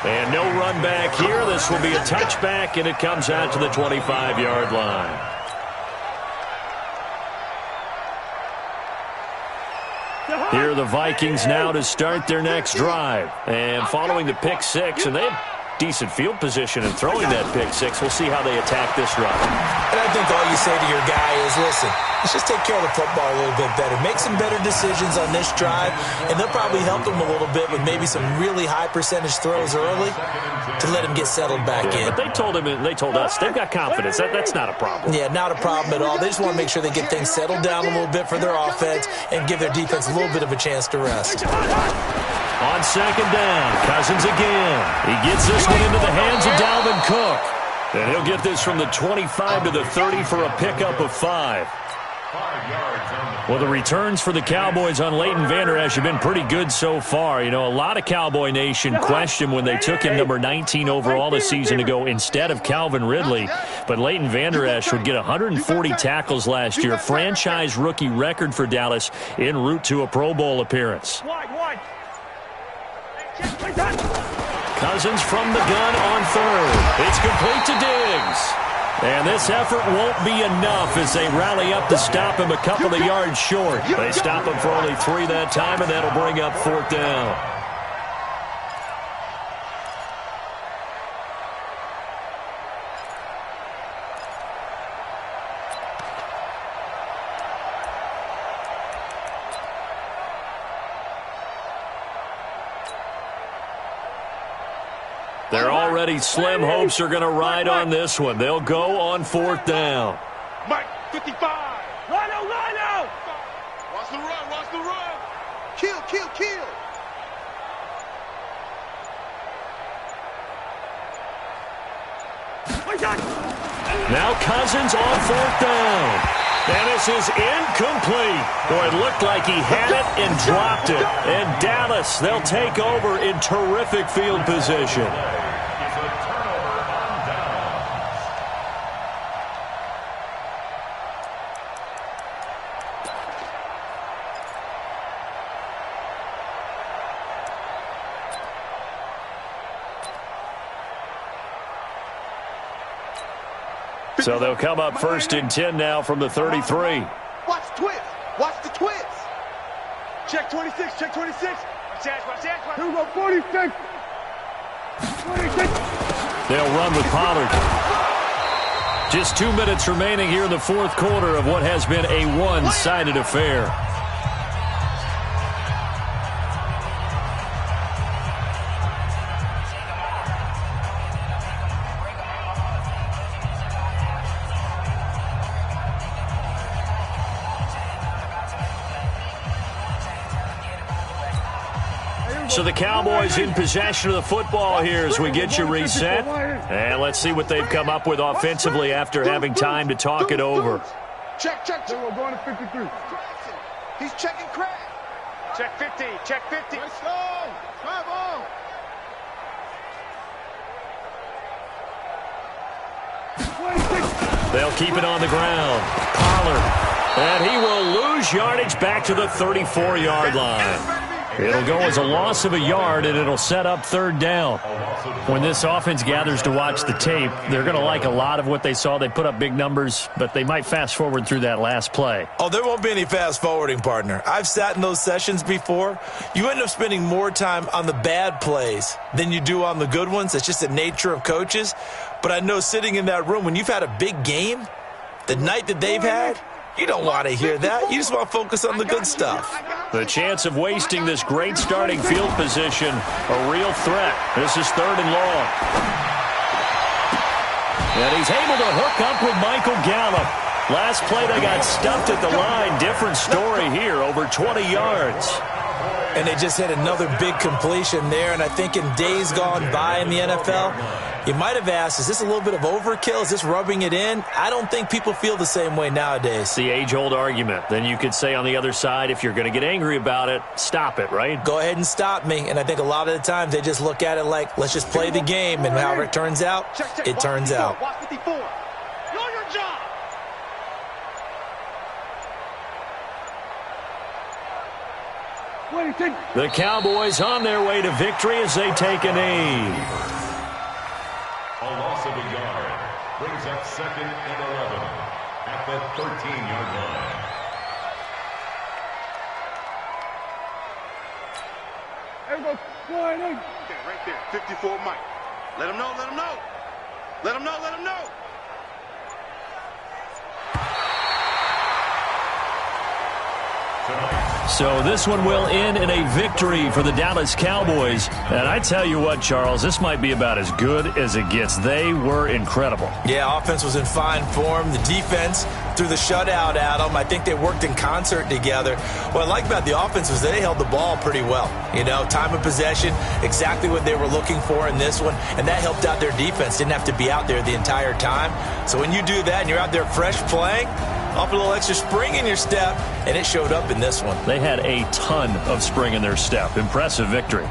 And no run back here. This will be a touchback, and it comes out to the 25-yard line. Here are the Vikings now to start their next drive. And following the pick six, and they have decent field position in throwing that pick six. We'll see how they attack this run. And I think all you say to your guy is, listen, let's just take care of the football a little bit better. Make some better decisions on this drive, and they'll probably help him a little bit with maybe some really high percentage throws early to let him get settled back in. But they told us, they've got confidence. That's not a problem. Yeah, not a problem at all. They just want to make sure they get things settled down a little bit for their offense and give their defense a little bit of a chance to rest. On second down, Cousins again. He gets this one into the hands of Dalvin Cook. And he'll get this from the 25 to the 30 for a pickup of 5. Well, the returns for the Cowboys on Leighton Vander Esch have been pretty good so far. You know, a lot of Cowboy Nation questioned when they took him number 19 overall a season ago instead of Calvin Ridley. But Leighton Vander Esch would get 140 tackles last year, franchise rookie record for Dallas en route to a Pro Bowl appearance. Cousins from the gun on third. It's complete to Diggs. And this effort won't be enough as they rally up to stop him a couple of yards short. They stop him for only 3 that time, and that'll bring up 4th down. They're already slim hopes are going to ride on this one. They'll go on 4th down. Mike, 55. Rhino. Watch the run. Kill. Now Cousins on 4th down. And this is incomplete. Boy, it looked like he had it and dropped it. And Dallas, they'll take over in terrific field position. So they'll come up 1st and 10 now from the 33. Watch the twist. Check 26. Here we go, 46. They'll run with Pollard. Just 2 minutes remaining here in the 4th quarter of what has been a one-sided affair. So the Cowboys in possession of the football here as we get you reset. And let's see what they've come up with offensively after having time to talk it over. Check. We're going to 53. He's checking crack. Check 50. Check 50. Let's go. Drive on. They'll keep it on the ground. Pollard. And he will lose yardage back to the 34-yard line. It'll go as a loss of a yard, and it'll set up third down. When this offense gathers to watch the tape, they're going to like a lot of what they saw. They put up big numbers, but they might fast forward through that last play. Oh, there won't be any fast forwarding, partner. I've sat in those sessions before. You end up spending more time on the bad plays than you do on the good ones. It's just the nature of coaches. But I know sitting in that room, when you've had a big game, the night that they've had, you don't want to hear that. You just want to focus on the good stuff. The chance of wasting this great starting field position, a real threat. This is 3rd and long. And he's able to hook up with Michael Gallup. Last play they got stuffed at the line. Different story here, over 20 yards. And they just hit another big completion there. And I think in days gone by in the NFL, you might have asked, is this a little bit of overkill? Is this rubbing it in? I don't think people feel the same way nowadays. The age-old argument. Then you could say on the other side, if you're going to get angry about it, stop it, right? Go ahead and stop me. And I think a lot of the times they just look at it like, let's just play the game. And however it turns out, it turns out. Watch 54. Know your job. The Cowboys on their way to victory as they take a knee. A loss of a yard brings up 2nd and 11 at the 13-yard line. There goes flying in. Okay, right there. 54 Mike. Let him know. Let him know. Let him know. Let him know. So this one will end in a victory for the Dallas Cowboys. And I tell you what, Charles, this might be about as good as it gets. They were incredible. Yeah, offense was in fine form. The defense threw the shutout at them. I think they worked in concert together. What I like about the offense was they held the ball pretty well. You know, time of possession, exactly what they were looking for in this one. And that helped out their defense. Didn't have to be out there the entire time. So when you do that and you're out there fresh playing, off a little extra spring in your step, and it showed up in this one. They had a ton of spring in their step. Impressive victory.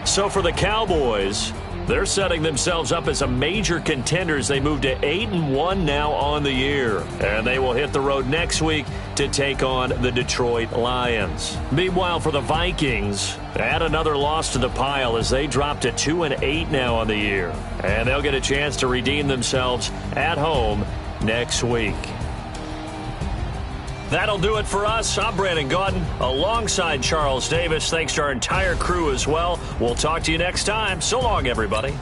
So for the Cowboys, they're setting themselves up as a major contender as they move to 8-1 now on the year. And they will hit the road next week to take on the Detroit Lions. Meanwhile, for the Vikings, add another loss to the pile as they drop to 2-8 now on the year. And they'll get a chance to redeem themselves at home next week. That'll do it for us. I'm Brandon Gaudin alongside Charles Davis. Thanks to our entire crew as well. We'll talk to you next time. So long, everybody.